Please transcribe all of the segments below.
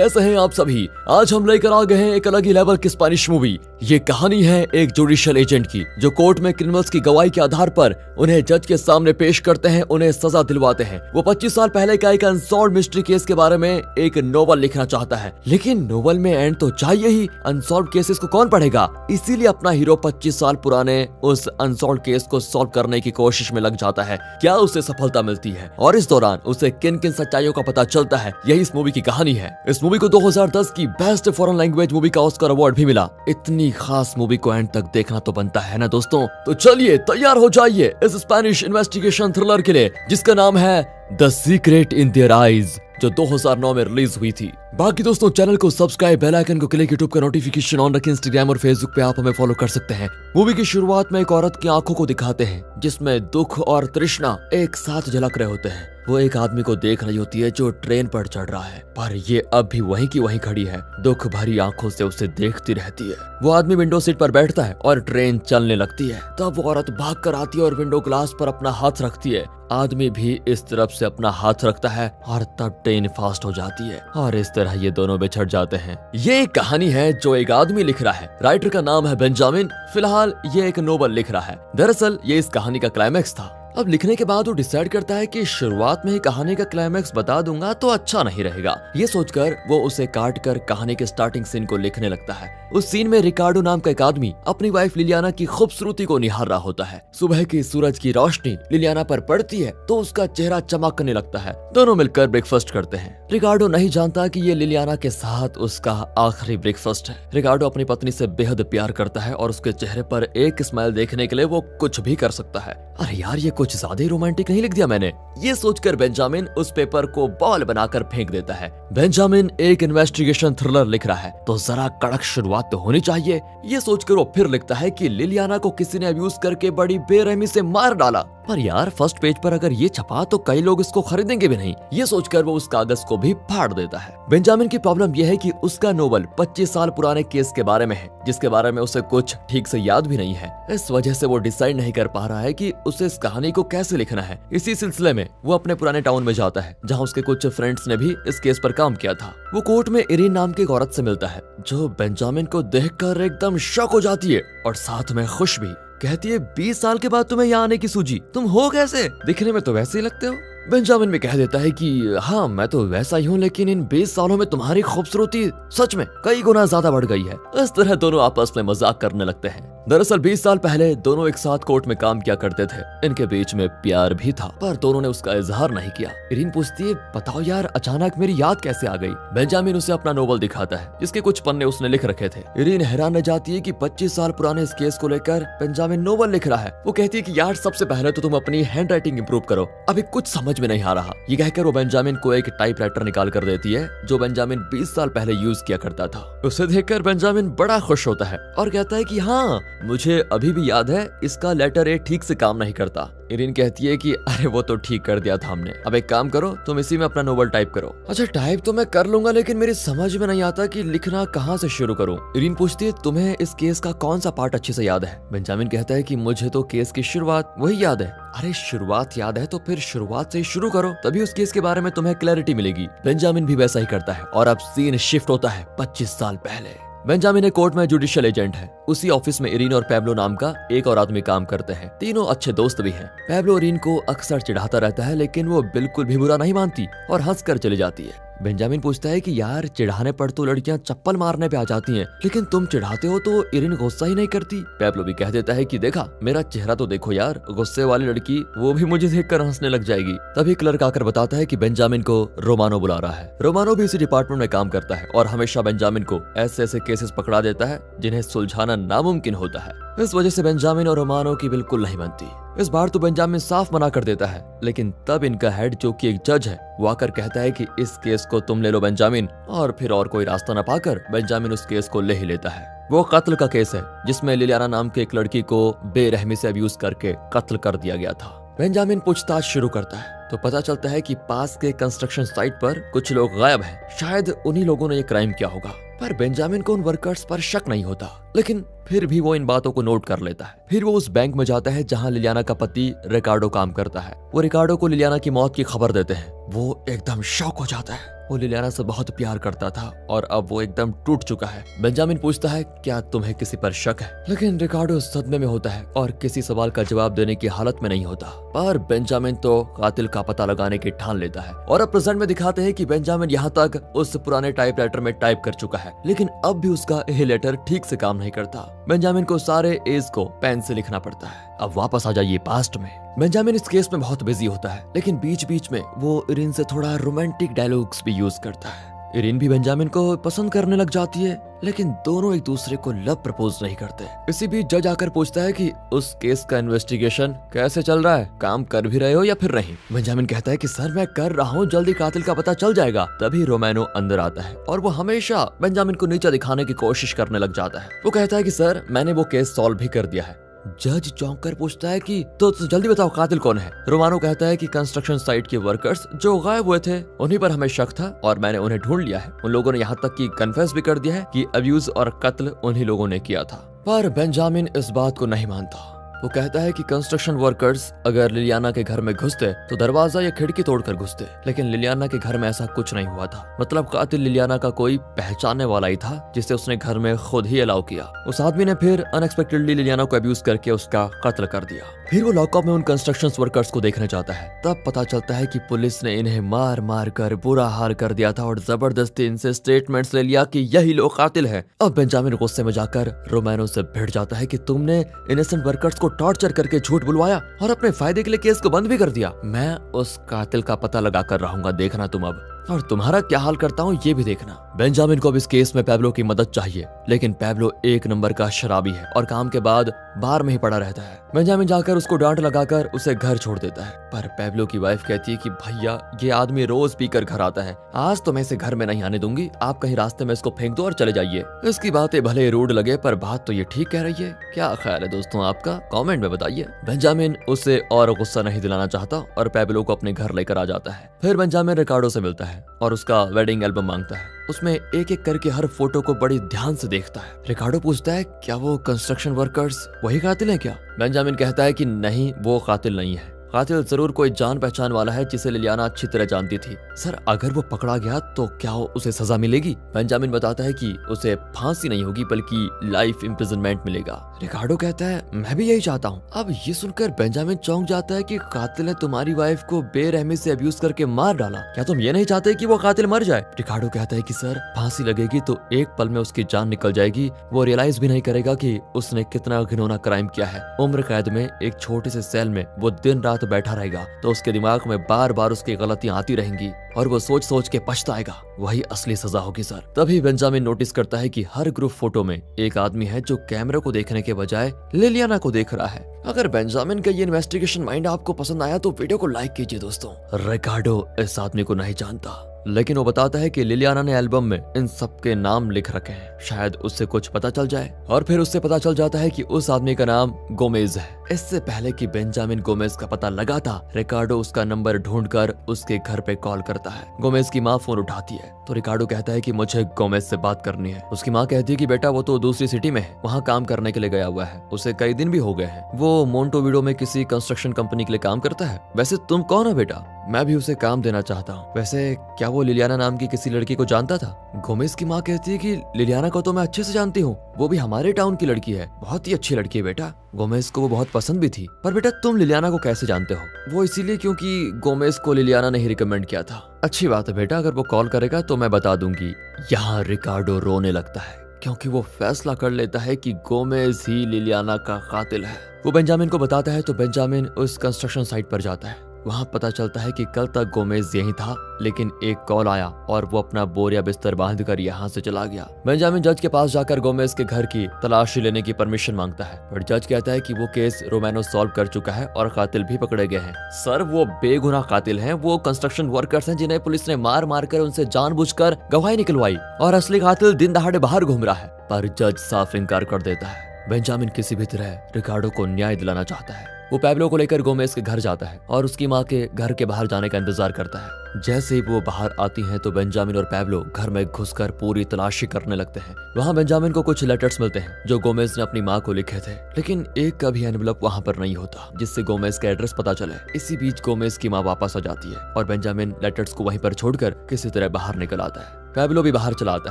कैसे हैं आप सभी। आज हम लेकर आ गए हैं एक अलग ही लेवल की स्पेनिश मूवी। ये कहानी है एक जुडिशियल एजेंट की, जो कोर्ट में क्रिमिनल्स की गवाही के आधार पर उन्हें जज के सामने पेश करते हैं, उन्हें सजा दिलवाते हैं। वो 25 साल पहले का एक अनसॉल्व्ड मिस्ट्री केस के बारे में एक नोवेल लिखना चाहता है, लेकिन नोवेल में एंड तो चाहिए ही, अनसॉल्व्ड केसेस को कौन पढ़ेगा। इसीलिए अपना हीरो 25 साल पुराने उस अनसॉल्व्ड केस को सॉल्व करने की कोशिश में लग जाता है। क्या उसे सफलता मिलती है और इस दौरान उसे किन किन सच्चाइयों का पता चलता है, यही इस मूवी की कहानी है। इस मूवी को 2010 की बेस्ट फॉरेन लैंग्वेज मूवी का ऑस्कर अवार्ड भी मिला। इतनी खास मूवी को एंड तक देखना तो बनता है ना दोस्तों। तो चलिए तैयार हो जाइए इस स्पेनिश इन्वेस्टिगेशन थ्रिलर के लिए, जिसका नाम है the secret in their eyes, जो 2009 में रिलीज हुई थी। बाकी दोस्तों चैनल को सब्सक्राइब, बेल आइकन को क्लिक, यूट्यूब का नोटिफिकेशन ऑन रखें, इंस्टाग्राम और फेसबुक पे आप हमें फॉलो कर सकते हैं। मूवी की शुरुआत में एक औरत की आंखों को दिखाते हैं, जिसमें दुख और तृष्णा एक साथ झलक रहे होते हैं। वो एक आदमी को देख रही होती है जो ट्रेन पर चढ़ रहा है, पर ये अब भी वहीं की वहीं खड़ी है, दुख भरी आंखों से उसे देखती रहती है। वो आदमी विंडो सीट पर बैठता है और ट्रेन चलने लगती है। तब वो औरत भाग कर आती है और विंडो ग्लास पर अपना हाथ रखती है। आदमी भी इस तरफ से अपना हाथ रखता है और तब ट्रेन फास्ट हो जाती है और इस तरह ये दोनों बिछड़ जाते हैं। ये एक कहानी है जो एक आदमी लिख रहा है। राइटर का नाम है बेंजामिन। फिलहाल ये एक नोवेल लिख रहा है। दरअसल ये इस कहानी का क्लाइमैक्स था। अब लिखने के बाद वो डिसाइड करता है कि शुरुआत में ही कहानी का क्लाइमैक्स बता दूंगा तो अच्छा नहीं रहेगा। ये सोचकर वो उसे काट कर कहानी के स्टार्टिंग सीन को लिखने लगता है। उस सीन में रिकार्डो नाम का एक आदमी अपनी वाइफ लिलियाना की खूबसूरती को निहार रहा होता है। सुबह की सूरज की रोशनी लिलियाना पर पड़ती है तो उसका चेहरा चमकने लगता है। दोनों मिलकर ब्रेकफास्ट करते हैं। रिकार्डो नहीं जानता कि ये लिलियाना के साथ उसका आखिरी ब्रेकफास्ट है। रिकार्डो अपनी पत्नी से बेहद प्यार करता है और उसके चेहरे पर एक स्माइल देखने के लिए वो कुछ भी कर सकता है। अरे यार, ये कुछ ज्यादा ही रोमांटिक नहीं लिख दिया मैंने। ये सोचकर बेंजामिन उस पेपर को बॉल बनाकर फेंक देता है। बेंजामिन एक इन्वेस्टिगेशन थ्रिलर लिख रहा है तो जरा कड़क शुरुआत तो होनी चाहिए। ये सोचकर वो फिर लिखता है कि लिलियाना को किसी ने अब्यूज करके बड़ी बेरहमी से मार डाला। पर यार, फर्स्ट पेज पर अगर ये छपा तो कई लोग इसको खरीदेंगे भी नहीं। ये सोचकर वो उस कागज को भी फाड़ देता है। बेंजामिन की प्रॉब्लम यह है कि उसका नोवेल 25 साल पुराने केस के बारे में है, जिसके बारे में उसे कुछ ठीक से याद भी नहीं है। इस वजह से वो डिसाइड नहीं कर पा रहा है कि उसे इस कहानी को कैसे लिखना है। इसी सिलसिले में वो अपने पुराने टाउन में जाता है, जहाँ उसके कुछ फ्रेंड्स ने भी इस केस पर काम किया था। वो कोर्ट में इरीन नाम की एक औरत से मिलता है, जो बेंजामिन को देखकर एकदम शॉक हो जाती है और साथ में खुश भी। कहती है, 20 साल के बाद तुम्हें यहाँ आने की सूझी, तुम हो कैसे? दिखने में तो वैसे ही लगते हो। बेंजामिन भी कह देता है कि हाँ, मैं तो वैसा ही हूँ, लेकिन इन 20 सालों में तुम्हारी खूबसूरती सच में कई गुना ज्यादा बढ़ गई है। इस तरह दोनों आपस में मजाक करने लगते हैं। दरअसल 20 साल पहले दोनों एक साथ कोर्ट में काम किया करते थे। इनके बीच में प्यार भी था, पर दोनों ने उसका इजहार नहीं किया। इरीन पूछती है, बताओ यार, अचानक मेरी याद कैसे आ गई? बेंजामिन उसे अपना नोवेल दिखाता है, जिसके कुछ पन्ने उसने लिख रखे थे। इरीन हैरान रह जाती है कि 25 साल पुराने इस केस को लेकर बेंजामिन नोवेल लिख रहा है। वो कहती है कि यार, सबसे पहले तो तुम अपनी हैंड राइटिंग इंप्रूव करो, अभी कुछ समझ में नहीं आ रहा। ये कहकर वो बेंजामिन को एक टाइपराइटर निकाल कर देती है, जो बेंजामिन 20 साल पहले यूज किया करता था। उसे देखकर बेंजामिन बड़ा खुश होता है और कहता है कि हाँ, मुझे अभी भी याद है, इसका लेटर ए ठीक से काम नहीं करता। इरीन कहती है कि अरे वो तो ठीक कर दिया था हमने, अब एक काम करो, तुम इसी में अपना नोवेल टाइप करो। अच्छा, टाइप तो मैं कर लूंगा, लेकिन मेरी समझ में नहीं आता कि लिखना कहाँ से शुरू करूं। इरीन पूछती है, तुम्हें इस केस का कौन सा पार्ट अच्छे से याद है? बेंजामिन कहता है कि मुझे तो केस की शुरुआत वही याद है। अरे शुरुआत याद है तो फिर शुरुआत से ही शुरू करो, तभी उस केस के बारे में तुम्हें क्लैरिटी मिलेगी। बेंजामिन भी वैसा ही करता है और अब सीन शिफ्ट होता है 25 साल पहले। बेंजामिन एक कोर्ट में जुडिशियल एजेंट है। उसी ऑफिस में इरीन और पैब्लो नाम का एक और आदमी काम करते हैं। तीनों अच्छे दोस्त भी हैं। पैब्लो इरीन को अक्सर चिढ़ाता रहता है, लेकिन वो बिल्कुल भी बुरा नहीं मानती और हंसकर चली जाती है। बेंजामिन पूछता है कि यार, चिढ़ाने पर तो लड़कियां चप्पल मारने पे आ जाती हैं, लेकिन तुम चिढ़ाते हो तो इरीन गुस्सा ही नहीं करती। पैब्लो भी कह देता है कि देखा, मेरा चेहरा तो देखो यार, गुस्से वाली लड़की वो भी मुझे देखकर हंसने लग जाएगी। तभी क्लर्क आकर बताता है कि बेंजामिन को रोमानो बुला रहा है। रोमानो भी इसी डिपार्टमेंट में काम करता है और हमेशा बेंजामिन को ऐसे ऐसे केसेस पकड़ा देता है जिन्हें सुलझाना नामुमकिन होता है। इस वजह से बेंजामिन और रोमानो की बिल्कुल नहीं बनती। इस बार तो बेंजामिन साफ मना कर देता है, लेकिन तब इनका हेड, जो कि एक जज है, वो आकर कहता है कि इस केस को तुम ले लो बेंजामिन, और फिर और कोई रास्ता न पाकर बेंजामिन उस केस को ले ही लेता है। वो कत्ल का केस है, जिसमें लिलियाना नाम की एक लड़की को बेरहमी से अब्यूज करके कत्ल कर दिया गया था। बेंजामिन पूछताछ शुरू करता है तो पता चलता है कि पास के कंस्ट्रक्शन साइट पर कुछ लोग गायब हैं। शायद उन्हीं लोगों ने ये क्राइम किया होगा। पर बेंजामिन को उन वर्कर्स पर शक नहीं होता, लेकिन फिर भी वो इन बातों को नोट कर लेता है। फिर वो उस बैंक में जाता है जहां लिलियाना का पति रिकार्डो काम करता है। वो रिकार्डो को लिलियाना की मौत की खबर देते हैं। वो एकदम शॉक हो जाता है। वो लिलियाना से बहुत प्यार करता था और अब वो एकदम टूट चुका है। बेंजामिन पूछता है, क्या तुम्हें किसी पर शक है? लेकिन रिकार्डो सदमे में होता है और किसी सवाल का जवाब देने की हालत में नहीं होता। पर बेंजामिन तो कातिल का पता लगाने की ठान लेता है। और अब प्रेजेंट में दिखाते हैं कि बेंजामिन यहाँ तक उस पुराने टाइपराइटर में टाइप कर चुका है, लेकिन अब भी उसका यह लेटर ठीक से काम नहीं करता। बेंजामिन को सारे एज को पेन से लिखना पड़ता है। अब वापस आ जाइए पास्ट में। बेंजामिन इस केस में बहुत बिजी होता है, लेकिन बीच बीच में वो इरिन से थोड़ा रोमांटिक डायलॉग्स भी यूज करता है। इरिन भी बेंजामिन को पसंद करने लग जाती है, लेकिन दोनों एक दूसरे को लव प्रपोज नहीं करते। इसी बीच जज आकर पूछता है कि उस केस का इन्वेस्टिगेशन कैसे चल रहा है, काम कर भी रहे हो या फिर नहीं? बेंजामिन कहता है कि सर मैं कर रहा हूँ, जल्दी कातिल का पता चल जाएगा। तभी रोमैनो अंदर आता है और वो हमेशा बेंजामिन को नीचा दिखाने की कोशिश करने लग जाता है। वो कहता है कि सर मैंने वो केस सॉल्व भी कर दिया है। जज चौंक कर पूछता है कि तो जल्दी बताओ कातिल कौन है? रोमानो कहता है कि कंस्ट्रक्शन साइट के वर्कर्स जो गायब हुए थे उन्हीं पर हमें शक था और मैंने उन्हें ढूंढ लिया है। उन लोगों ने यहाँ तक कि कन्फेस भी कर दिया है कि अब्यूज और कत्ल उन्हीं लोगों ने किया था। पर बेंजामिन इस बात को नहीं मानता। वो कहता है कि कंस्ट्रक्शन वर्कर्स अगर लिलियाना के घर में घुसते तो दरवाजा या खिड़की तोड़कर घुसते, लेकिन लिलियाना के घर में ऐसा कुछ नहीं हुआ था। मतलब कातिल लिलियाना का कोई पहचानने वाला ही था जिसे उसने घर में खुद ही अलाउ किया। उस आदमी ने फिर अनएक्सपेक्टेडली लिलियाना को अब्यूज करके उसका कत्ल कर दिया। फिर वो लॉकअप में उन कंस्ट्रक्शन वर्कर्स को देखने जाता है। तब पता चलता है कि पुलिस ने इन्हें मार मार कर बुरा हाल कर दिया था और जबरदस्ती इनसे स्टेटमेंट्स ले लिया कि यही लोग कातिल है। अब बेंजामिन गुस्से में जाकर रोमैनो से भिड़ जाता है कि तुमने इनोसेंट वर्कर्स को टॉर्चर करके झूठ बुलवाया और अपने फायदे के लिए केस को बंद भी कर दिया। मैं उस कातिल का पता लगा कर रहूंगा, देखना तुम अब, और तुम्हारा क्या हाल करता हूँ ये भी देखना। बेंजामिन को अब इस केस में पैब्लो की मदद चाहिए, लेकिन पैब्लो एक नंबर का शराबी है और काम के बाद बार में ही पड़ा रहता है। बेंजामिन जाकर उसको डांट लगाकर उसे घर छोड़ देता है। पर पैब्लो की वाइफ कहती है कि भैया ये आदमी रोज पीकर घर आता है, आज तो मैं इसे घर में नहीं आने दूंगी, आप कहीं रास्ते में इसको फेंक दो और चले जाइए। इसकी बातें भले रूड लगे पर बात तो ये ठीक कह रही है। क्या ख्याल है दोस्तों आपका, कमेंट में बताइए। बेंजामिन उसे और गुस्सा नहीं दिलाना चाहता और पैब्लो को अपने घर लेकर आ जाता है। फिर बेंजामिन रिकार्डो से मिलता है और उसका वेडिंग एल्बम मांगता है। उसमें एक एक करके हर फोटो को बड़ी ध्यान से देखता है। रिकार्डो पूछता है, क्या वो कंस्ट्रक्शन वर्कर्स वही कातिल हैं क्या? बेंजामिन कहता है कि नहीं, वो कातिल नहीं है। कातिल जरूर कोई जान पहचान वाला है जिसे लिलियाना अच्छी तरह जानती थी। सर अगर वो पकड़ा गया तो क्या उसे सजा मिलेगी? बेंजामिन बताता है कि उसे फांसी नहीं होगी बल्कि लाइफ इम्प्रिजनमेंट मिलेगा। रिकार्डो कहता है मैं भी यही चाहता हूँ। अब ये सुनकर बेंजामिन चौंक जाता है कि कातिल ने तुम्हारी वाइफ को बेरहमी से अब्यूज करके मार डाला, क्या तुम ये नहीं चाहते कि वो कातिल मर जाए? रिकार्डो कहता है कि सर फांसी लगेगी तो एक पल में उसकी जान निकल जाएगी, वो रियलाइज भी नहीं करेगा कि उसने कितना घिनौना क्राइम किया है। उम्र कैद में एक छोटे से सेल में वो दिन रात बैठा रहेगा तो उसके दिमाग में बार बार उसकी गलतियां आती रहेंगी और वो सोच सोच के पछताएगा। वही असली सजा होगी सर। तभी बेंजामिन नोटिस करता है कि हर ग्रुप फोटो में एक आदमी है जो कैमरे को देखने के बजाय लिलियाना को देख रहा है। अगर बेंजामिन का ये इन्वेस्टिगेशन माइंड आपको पसंद आया तो वीडियो को लाइक कीजिए दोस्तों। रिकार्डो इस आदमी को नहीं जानता, लेकिन वो बताता है कि लिलियाना ने एल्बम में इन सबके नाम लिख रखे हैं, शायद उससे कुछ पता चल जाए। और फिर उससे पता चल जाता है कि उस आदमी का नाम गोमेज है। इससे पहले कि बेंजामिन गोमेज का पता लगाता, रिकार्डो उसका नंबर ढूंढकर उसके घर पे कॉल करता है। गोमेज की माँ फोन उठाती है तो रिकार्डो कहता है कि मुझे गोमेज से बात करनी है। उसकी माँ कहती है कि बेटा वो तो दूसरी सिटी में है, वहाँ काम करने के लिए गया हुआ है, उसे कई दिन भी हो गए हैं। वो मोन्टोविडो में किसी कंस्ट्रक्शन कंपनी के लिए काम करता है। वैसे तुम कौन हो बेटा? मैं भी उसे काम देना चाहता हूँ। वैसे क्या वो लिलियाना नाम की किसी लड़की को जानता था? गोमेज की माँ कहती है कि लिलियाना को तो मैं अच्छे से जानती हूँ, वो भी हमारे टाउन की लड़की है, बहुत ही अच्छी लड़की है बेटा। गोमेज को वो बहुत पसंद भी थी। पर बेटा तुम लिलियाना को कैसे जानते हो? वो इसीलिए क्योंकि गोमेज को लिलियाना ने ही रिकमेंड किया था। अच्छी बात है बेटा, अगर वो कॉल करेगा तो मैं बता दूंगी। यहाँ रिकार्डो रोने लगता है क्योंकि वो फैसला कर लेता है कि गोमेज ही लिलियाना का कातिल है। वो बेंजामिन को बताता है तो बेंजामिन उस कंस्ट्रक्शन साइट पर जाता है। वहाँ पता चलता है कि कल तक गोमेज यहीं था, लेकिन एक कॉल आया और वो अपना बोरिया बिस्तर बांध कर यहाँ से चला गया। बेंजामिन जज के पास जाकर गोमेज के घर की तलाशी लेने की परमिशन मांगता है, पर जज कहता है कि वो केस रोमैनो सॉल्व कर चुका है और कातिल भी पकड़े गए हैं। सर वो बेगुनाह कातिल हैं, वो कंस्ट्रक्शन वर्कर्स हैं जिन्हें पुलिस ने मार मार कर उनसे जानबूझकर गवाही निकलवाई और असली कातिल दिन दहाड़े बाहर घूम रहा है। पर जज साफ इनकार कर देता है। बेंजामिन किसी भी तरह रिकार्डो को न्याय दिलाना चाहता है। वो पैब्लो को लेकर गोमेज के घर जाता है और उसकी माँ के घर के बाहर जाने का इंतजार करता है। जैसे ही वो बाहर आती हैं तो बेंजामिन और पैब्लो घर में घुसकर पूरी तलाशी करने लगते हैं। वहाँ बेंजामिन को कुछ लेटर्स मिलते हैं जो गोमेज ने अपनी माँ को लिखे थे, लेकिन एक का भी एनवेलप वहाँ पर नहीं होता जिससे गोमेज का एड्रेस पता चले। इसी बीच गोमेज की माँ वापस आ जाती है और बेंजामिन लेटर्स को वहीं पर छोड़कर किसी तरह बाहर निकल आता है। पैब्लो भी बाहर चला आता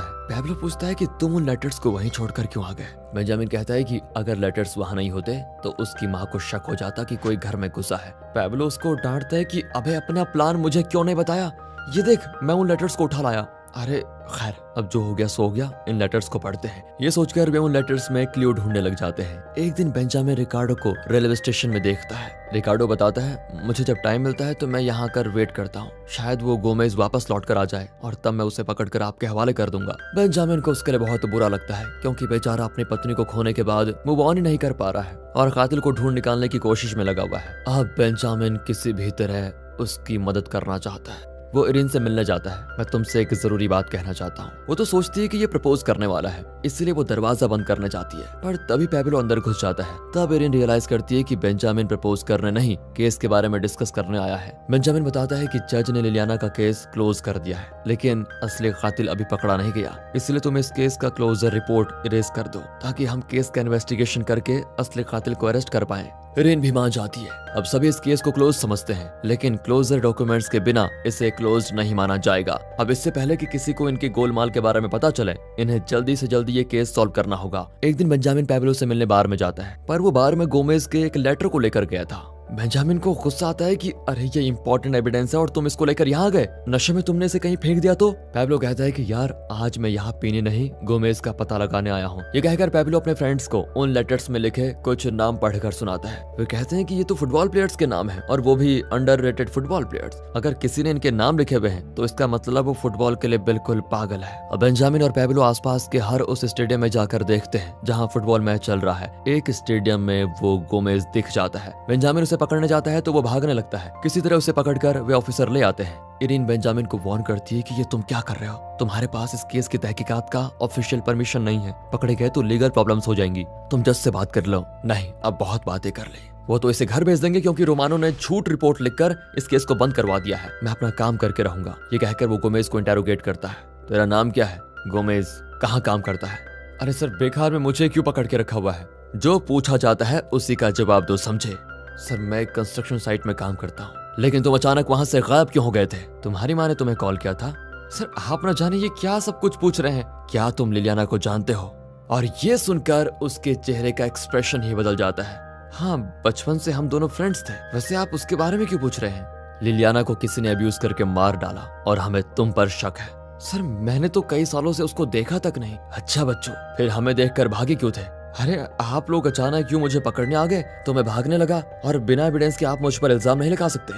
है। पैब्लो पूछता है कि तुम उन लेटर्स को वहीं छोड़कर क्यों आ गए। बेंजामिन कहता है कि अगर लेटर्स वहाँ नहीं होते तो उसकी माँ को शक हो जाता कि कोई घर में घुसा है। पैब्लो उसको डांटता है कि अबे अपना प्लान मुझे क्यों नहीं बताया, ये देख मैं उन लेटर्स को उठा लाया। अरे खैर, अब जो हो गया सो हो गया, इन लेटर्स को पढ़ते हैं। ये सोचकर वे उन लेटर्स में क्लू ढूंढने लग जाते हैं। एक दिन बेंजामिन रिकार्डो को रेलवे स्टेशन में देखता है। रिकार्डो बताता है, मुझे जब टाइम मिलता है तो मैं यहाँ कर वेट करता हूँ, शायद वो गोमेज वापस लौट कर आ जाए और तब मैं उसे पकड़कर आपके हवाले कर दूंगा। बेंजामिन को उसके लिए बहुत बुरा लगता है क्योंकि बेचारा अपनी पत्नी को खोने के बाद मूव ऑन ही नहीं कर पा रहा है और कातिल को ढूंढ निकालने की कोशिश में लगा हुआ है। अब बेंजामिन किसी भी तरह उसकी मदद करना चाहता है। वो इरिन से मिलने जाता है। मैं तुमसे एक जरूरी बात कहना चाहता हूँ। वो तो सोचती है कि ये प्रपोज करने वाला है, इसलिए वो दरवाजा बंद करने जाती है, पर तभी पैब्लो अंदर घुस जाता है। तब इरिन रियलाइज करती है कि बेंजामिन प्रपोज करने नहीं, केस के बारे में डिस्कस करने आया है। बेंजामिन बताता है कि जज ने लिलियाना का केस क्लोज कर दिया है, लेकिन असली कातिल अभी पकड़ा नहीं गया, इसलिए तुम इस केस का क्लोजर रिपोर्ट इरेज कर दो ताकि हम केस का इन्वेस्टिगेशन करके असली कातिल को अरेस्ट कर पाए। इरिन भी मान जाती है। अब सभी इस केस को क्लोज समझते हैं, लेकिन क्लोजर डॉक्यूमेंट्स के बिना इसे क्लोज नहीं माना जाएगा। अब इससे पहले कि किसी को इनके गोलमाल के बारे में पता चले, इन्हें जल्दी से जल्दी ये केस सॉल्व करना होगा। एक दिन बेंजामिन पैब्लो से मिलने बार में जाता है, पर वो बार में गोमेज के एक लेटर को लेकर गया था। बेंजामिन को गुस्सा आता है कि अरे ये इंपॉर्टेंट एविडेंस है और तुम इसको लेकर यहाँ गए, नशे में तुमने इसे कहीं फेंक दिया तो। पैब्लो कहता है कि यार आज मैं यहाँ पीने नहीं, गोमेज का पता लगाने आया हूँ। ये कहकर पैब्लो अपने फ्रेंड्स को उन लेटर्स में लिखे कुछ नाम पढ़कर सुनाता है। वे कहते हैं कि ये तो फुटबॉल प्लेयर्स के नाम है और वो भी अंडररेटेड फुटबॉल प्लेयर्स। अगर किसी ने इनके नाम लिखे हुए हैं तो इसका मतलब वो फुटबॉल के लिए बिल्कुल पागल है। अब बेंजामिन और पैब्लो आसपास के हर उस स्टेडियम में जाकर देखते हैं जहाँ फुटबॉल मैच चल रहा है। एक स्टेडियम में वो गोमेज दिख जाता है। बेंजामिन उसे पकड़ने जाता है तो वो भागने लगता है। किसी तरह उसे पकड़कर वे ऑफिसर ले आते हैं। इरिन बेंजामिन को वार्न करती है कि ये तुम क्या कर रहे हो, तुम्हारे पास इस केस की तहकीकात का ऑफिशियल परमिशन नहीं है, पकड़े गए तो लीगल प्रॉब्लम्स हो जाएंगी, तुम जज से बात कर लो। नहीं, अब बहुत बातें कर ली, वो तो इसे घर भेज देंगे क्योंकि रोमानो ने झूठ रिपोर्ट लिखकर इस केस को बंद करवा दिया है। मैं अपना काम करके रहूंगा। ये कहकर वो गोमेज को इंटेरोगेट करता है। तेरा नाम क्या है? गोमेज। कहाँ काम करता है? अरे सर, बेकार में मुझे क्यों पकड़ के रखा हुआ है? जो पूछा जाता है उसी का जवाब दो, समझे? सर, मैं कंस्ट्रक्शन साइट में काम करता हूँ। लेकिन तुम अचानक वहां से गायब क्यों हो गए थे? तुम्हारी माँ ने तुम्हें कॉल किया था। सर, आप न जाने ये क्या सब कुछ पूछ रहे हैं। क्या तुम लिलियाना को जानते हो? और ये सुनकर उसके चेहरे का एक्सप्रेशन ही बदल जाता है। हाँ, बचपन से हम दोनों फ्रेंड्स थे। वैसे आप उसके बारे में क्यों पूछ रहे हैं? लिलियाना को किसी ने अब्यूज करके मार डाला और हमें तुम पर शक है। सर, मैंने तो कई सालों से उसको देखा तक नहीं। अच्छा बच्चों, फिर हमें देखकर भागे क्यों थे? अरे आप लोग अचानक क्यों मुझे पकड़ने आ गए तो मैं भागने लगा, और बिना एविडेंस के आप मुझ पर इल्जाम नहीं लगा सकते।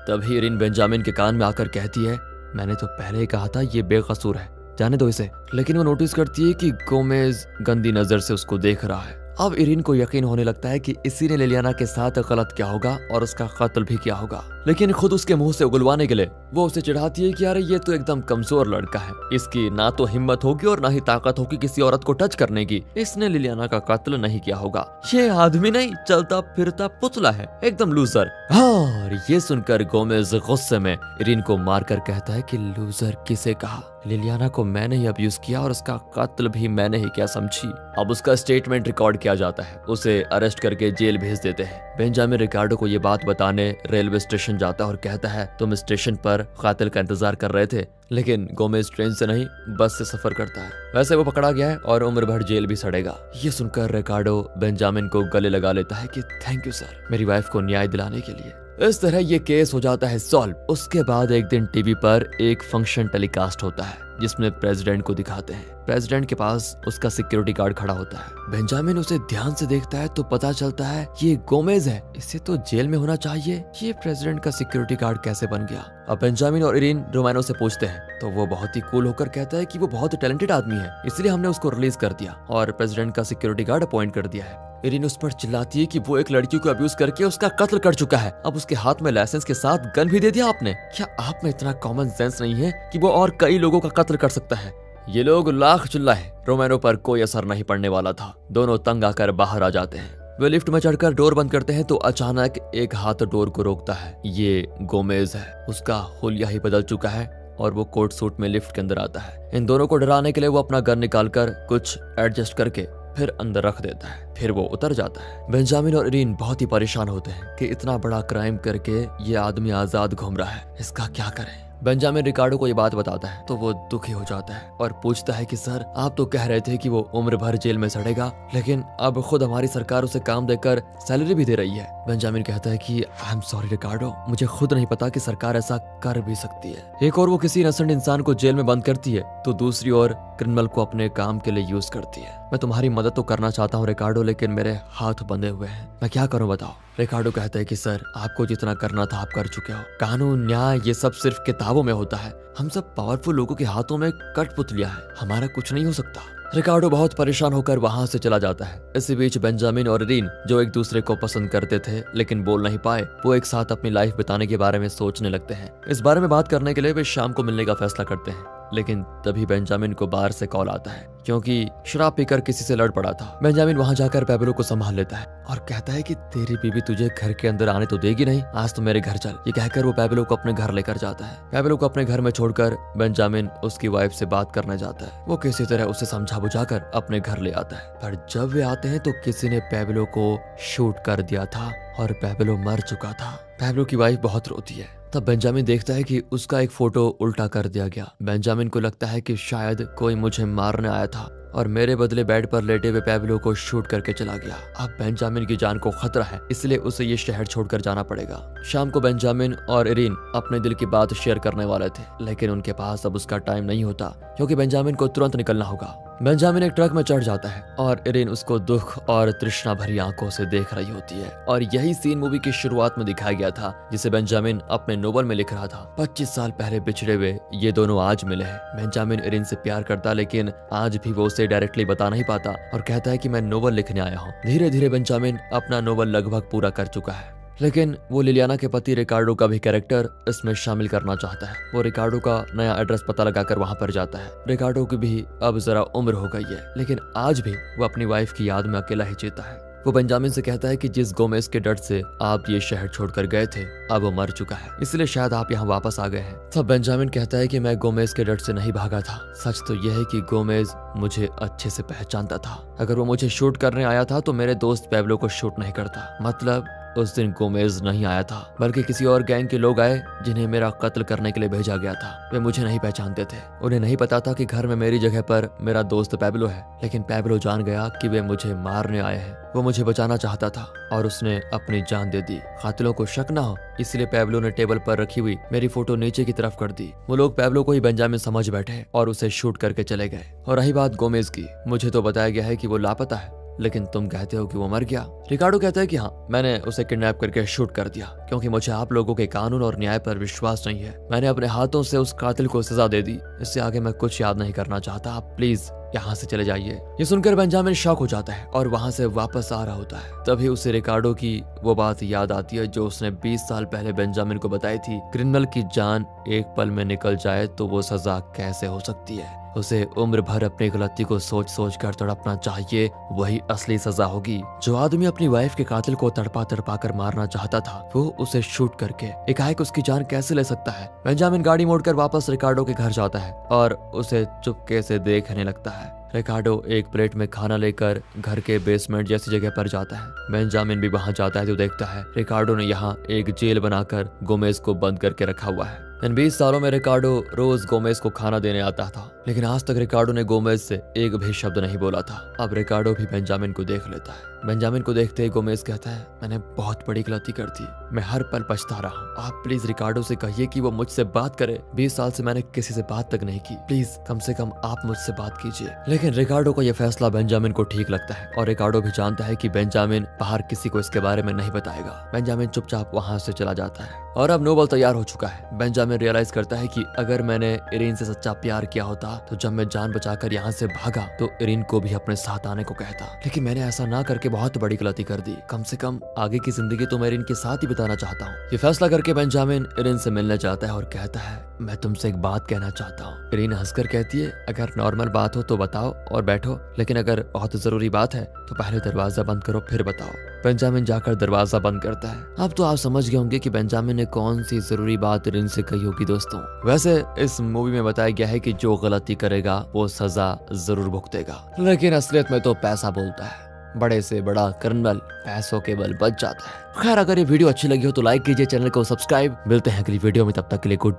तभी इरिन बेंजामिन के कान में आकर कहती है, मैंने तो पहले ही कहा था ये बेकसूर है, जाने दो इसे। लेकिन वो नोटिस करती है कि गोमेज गंदी नजर से उसको देख रहा है। अब इरिन को यकीन होने लगता है कि इसी ने लिलियाना के साथ गलत किया होगा और उसका कत्ल भी किया होगा। लेकिन खुद उसके मुंह से उगलवाने के लिए वो उसे चिढ़ाती है कि अरे ये तो एकदम कमजोर लड़का है, इसकी ना तो हिम्मत होगी और ना ही ताकत होगी किसी औरत को टच करने की, इसने लिलियाना का कत्ल नहीं किया होगा, ये आदमी नहीं चलता फिरता पुतला है, एकदम लूजर। और ये सुनकर गोमेज गुस्से में इरिन को मारकर कहता है कि लूजर किसे कहा? लिलियाना को मैंने ही अब्यूज किया और उसका कत्ल भी मैंने ही किया, समझी? अब उसका स्टेटमेंट रिकॉर्ड किया जाता है, उसे अरेस्ट करके जेल भेज देते हैं। बेंजामिन रिकार्डो को ये बात बताने रेलवे स्टेशन जाता है और कहता है, तुम स्टेशन पर कातिल का इंतजार कर रहे थे। लेकिन गोमेज ट्रेन से नहीं, बस से सफर करता है। वैसे वो पकड़ा गया है और उम्र भर जेल भी सड़ेगा। ये सुनकर रिकार्डो बेंजामिन को गले लगा लेता है कि थैंक यू सर, मेरी वाइफ को न्याय दिलाने के लिए। इस तरह ये केस हो जाता है सॉल्व। उसके बाद एक दिन टीवी पर एक फंक्शन टेलीकास्ट होता है जिसमें प्रेसिडेंट को दिखाते हैं। प्रेसिडेंट के पास उसका सिक्योरिटी गार्ड खड़ा होता है। बेंजामिन उसे ध्यान से देखता है तो पता चलता है ये गोमेज है, इसे तो जेल में होना चाहिए, ये प्रेसिडेंट का सिक्योरिटी गार्ड कैसे बन गया? अब बेंजामिन और इरिन रोमानो से पूछते हैं तो वो बहुत ही कूल होकर कहता है कि वो बहुत टैलेंटेड आदमी है, इसलिए हमने उसको रिलीज कर दिया और प्रेसिडेंट का सिक्योरिटी गार्ड अपॉइंट कर दिया है। इरिन उस पर चिल्लाती है कि वो एक लड़की को अब्यूज करके उसका कत्ल कर चुका है, अब उसके हाथ में लाइसेंस के साथ गन भी दे दिया आपने। क्या आप में इतना कॉमन सेंस नहीं है कि वो और कई लोगों का कत्ल कर सकता है? ये लोग लाख चिल्लाए, रोमानो पर कोई असर नहीं पड़ने वाला था। दोनों तंग आकर बाहर आ जाते हैं। वे लिफ्ट में चढ़कर डोर बंद करते हैं तो अचानक एक हाथ डोर को रोकता है। ये गोमेज है। उसका हुलिया ही बदल चुका है और वो कोट सूट में लिफ्ट के अंदर आता है। इन दोनों को डराने के लिए वो अपना गन निकालकर कुछ एडजस्ट करके फिर अंदर रख देता है। फिर वो उतर जाता है। बेंजामिन और इरीन बहुत ही परेशान होते हैं कि इतना बड़ा क्राइम करके ये आदमी आजाद घूम रहा है, इसका क्या करें। बेंजामिन रिकार्डो को ये बात बताता है तो वो दुखी हो जाता है और पूछता है कि सर, आप तो कह रहे थे कि वो उम्र भर जेल में सड़ेगा, लेकिन अब खुद हमारी सरकार उसे काम देकर सैलरी भी दे रही है। बेंजामिन कहता है कि आई एम सॉरी रिकार्डो, मुझे खुद नहीं पता कि सरकार ऐसा कर भी सकती है। एक और वो किसी इनोसेंट इंसान को जेल में बंद करती है तो दूसरी ओर क्रिमिनल को अपने काम के लिए यूज करती है। मैं तुम्हारी मदद तो करना चाहता हूँ रिकार्डो, लेकिन मेरे हाथ बंधे हुए हैं, मैं क्या करूँ बताओ। रिकार्डो कहता है कि सर, आपको जितना करना था आप कर चुके हो। कानून, न्याय, ये सब सिर्फ किताबों में होता है। हम सब पावरफुल लोगों के हाथों में कठपुतलियां है, हमारा कुछ नहीं हो सकता। रिकार्डो बहुत परेशान होकर वहां से चला जाता है। इसी बीच बेंजामिन और इरीन, जो एक दूसरे को पसंद करते थे लेकिन बोल नहीं पाए, वो एक साथ अपनी लाइफ बिताने के बारे में सोचने लगते हैं। इस बारे में बात करने के लिए वे शाम को मिलने का फैसला करते हैं, लेकिन तभी बेंजामिन को बाहर से कॉल आता है क्योंकि शराब पीकर किसी से लड़ पड़ा था। बेंजामिन वहां जाकर पैब्लो को संभाल लेता है और कहता है कि तेरी बीवी तुझे घर के अंदर आने तो देगी नहीं, आज तो मेरे घर चल। ये कहकर वो पैब्लो को अपने घर लेकर जाता है। पैब्लो को अपने घर में छोड़कर बेंजामिन उसकी वाइफ से बात करने जाता है। वो किसी तरह उसे समझा बुझाकर अपने घर ले आता है, पर जब वे आते हैं तो किसी ने पैब्लो को शूट कर दिया था और पैब्लो मर चुका था। पैब्लो की वाइफ बहुत रोती है। तब बेंजामिन देखता है कि उसका एक फोटो उल्टा कर दिया गया। बेंजामिन को लगता है कि शायद कोई मुझे मारने आया था और मेरे बदले बेड पर लेटे हुए पैब्लो को शूट करके चला गया। अब बेंजामिन की जान को खतरा है, इसलिए उसे ये शहर छोड़कर जाना पड़ेगा। शाम को बेंजामिन और इरीन अपने दिल की बात शेयर करने वाले थे, लेकिन उनके पास अब उसका टाइम नहीं होता क्योंकि बेंजामिन को तुरंत निकलना होगा। बेंजामिन एक ट्रक में चढ़ जाता है और इरीन उसको दुख और तृष्णा भरी आंखों से देख रही होती है। और यही सीन मूवी की शुरुआत में दिखाया गया था, जिसे बेंजामिन अपने नोवेल में लिख रहा था। 25 साल पहले बिछड़े हुए ये दोनों आज मिले हैं। बेंजामिन इरीन से प्यार करता, लेकिन आज भी वो उसे डायरेक्टली बता नहीं पाता और कहता है कि मैं नोवेल लिखने आया हूँ। धीरे धीरे बेंजामिन अपना नोवेल लगभग पूरा कर चुका है, लेकिन वो लिलियाना के पति रिकार्डो का भी कैरेक्टर इसमें शामिल करना चाहता है। वो रिकार्डो का नया एड्रेस पता लगाकर वहां पर जाता है। रिकार्डो की भी अब जरा उम्र हो गई है, लेकिन आज भी वो अपनी वाइफ की याद में अकेला ही जीता है। वो बेंजामिन से कहता है कि जिस गोमेज के डर से आप ये शहर छोड़कर गए थे, अब वो मर चुका है, इसलिए शायद आप यहाँ वापस आ गए हैं। तब बेंजामिन कहता है कि मैं गोमेज के डर से नहीं भागा था। सच तो यह है कि गोमेज मुझे अच्छे से पहचानता था। अगर वो मुझे शूट करने आया था तो मेरे दोस्त पैब्लो को शूट नहीं करता। मतलब उस दिन गोमेज नहीं आया था, बल्कि किसी और गैंग के लोग आए जिन्हें मेरा कत्ल करने के लिए भेजा गया था। वे मुझे नहीं पहचानते थे। उन्हें नहीं पता था कि घर में मेरी जगह पर मेरा दोस्त पैब्लो है, लेकिन पैब्लो जान गया कि वे मुझे मारने आए हैं। वो मुझे बचाना चाहता था और उसने अपनी जान दे दी। कातिलों को शक ना हो, इसलिए पैब्लो ने टेबल पर रखी हुई मेरी फोटो नीचे की तरफ कर दी। वो लोग पैब्लो को ही बेंजामिन समझ बैठे और उसे शूट करके चले गए। और रही बात गोमेज की, मुझे तो बताया गया है कि वो लापता है, लेकिन तुम कहते हो कि वो मर गया। रिकार्डो कहता है कि हाँ, मैंने उसे किडनैप करके शूट कर दिया क्योंकि मुझे आप लोगों के कानून और न्याय पर विश्वास नहीं है। मैंने अपने हाथों से उस कातिल को सजा दे दी। इससे आगे मैं कुछ याद नहीं करना चाहता। आप प्लीज यहाँ से चले जाइए। ये सुनकर बेंजामिन शॉक हो जाता है और वहाँ से वापस आ रहा होता है। तभी उसे रिकार्डो की वो बात याद आती है जो उसने 20 साल पहले बेंजामिन को बताई थी। क्रिमिनल की जान एक पल में निकल जाए तो वो सजा कैसे हो सकती है। उसे उम्र भर अपनी गलती को सोच सोच कर तड़पना चाहिए, वही असली सजा होगी। जो आदमी अपनी वाइफ के कातिल को तड़पा तड़पा कर मारना चाहता था, वो उसे शूट करके एकाएक उसकी जान कैसे ले सकता है। बेंजामिन गाड़ी मोड़कर वापस रिकार्डो के घर जाता है और उसे चुपके से देखने लगता है। रिकार्डो एक प्लेट में खाना लेकर घर के बेसमेंट जैसी जगह पर जाता है। बेंजामिन भी वहां जाता है तो देखता है रिकार्डो ने यहाँ एक जेल बनाकर गोमेज को बंद करके रखा हुआ है। इन 20 सालों में रिकार्डो रोज गोमेज को खाना देने आता था, लेकिन आज तक रिकार्डो ने गोमेज से एक भी शब्द नहीं बोला था। अब रिकार्डो भी बेंजामिन को देख लेता है। बेंजामिन को देखते ही गोमेज कहता है, मैंने बहुत बड़ी गलती कर दी, मैं हर पल पछता रहा हूँ। आप प्लीज रिकार्डो से कहिए कि वो मुझसे बात करे। 20 साल से मैंने किसी से बात तक नहीं की, प्लीज कम से कम आप मुझसे बात कीजिए। लेकिन रिकार्डो का यह फैसला बेंजामिन को ठीक लगता है और रिकार्डो भी जानता है कि बेंजामिन बाहर किसी को इसके बारे में नहीं बताएगा। बेंजामिन चुपचाप वहां से चला जाता है और अब नोवेल तैयार हो चुका है। बेंजामिन रियलाइज करता है कि अगर मैंने इरीन से सच्चा प्यार किया होता तो जब मैं जान बचाकर यहाँ से भागा तो इरीन को भी अपने साथ आने को कहता, लेकिन मैंने ऐसा ना करके बहुत बड़ी गलती कर दी। कम से कम आगे की जिंदगी तो मैं इरीन के साथ ही बिताना चाहता हूँ। ये फैसला करके बेंजामिन इरीन से मिलने जाता है और कहता है, मैं तुमसे एक बात कहना चाहता हूँ। इरीन हंसकर कहती है, अगर नॉर्मल बात हो तो बताओ और बैठो, लेकिन अगर बहुत जरूरी बात है तो पहले दरवाजा बंद करो फिर बताओ। बेंजामिन जाकर दरवाजा बंद करता है। अब तो आप समझ गए होंगे कि बेंजामिन ने कौन सी जरूरी बात रिन से कही होगी दोस्तों। वैसे इस मूवी में बताया गया है कि जो गलती करेगा वो सजा जरूर भुगतेगा, लेकिन असलियत में तो पैसा बोलता है। बड़े से बड़ा क्रिमिनल पैसों के बल बच जाता है। खैर, अगर ये वीडियो अच्छी लगी हो तो लाइक कीजिए, चैनल को सब्सक्राइब। मिलते हैं अगली वीडियो में, तब तक के लिए गुड।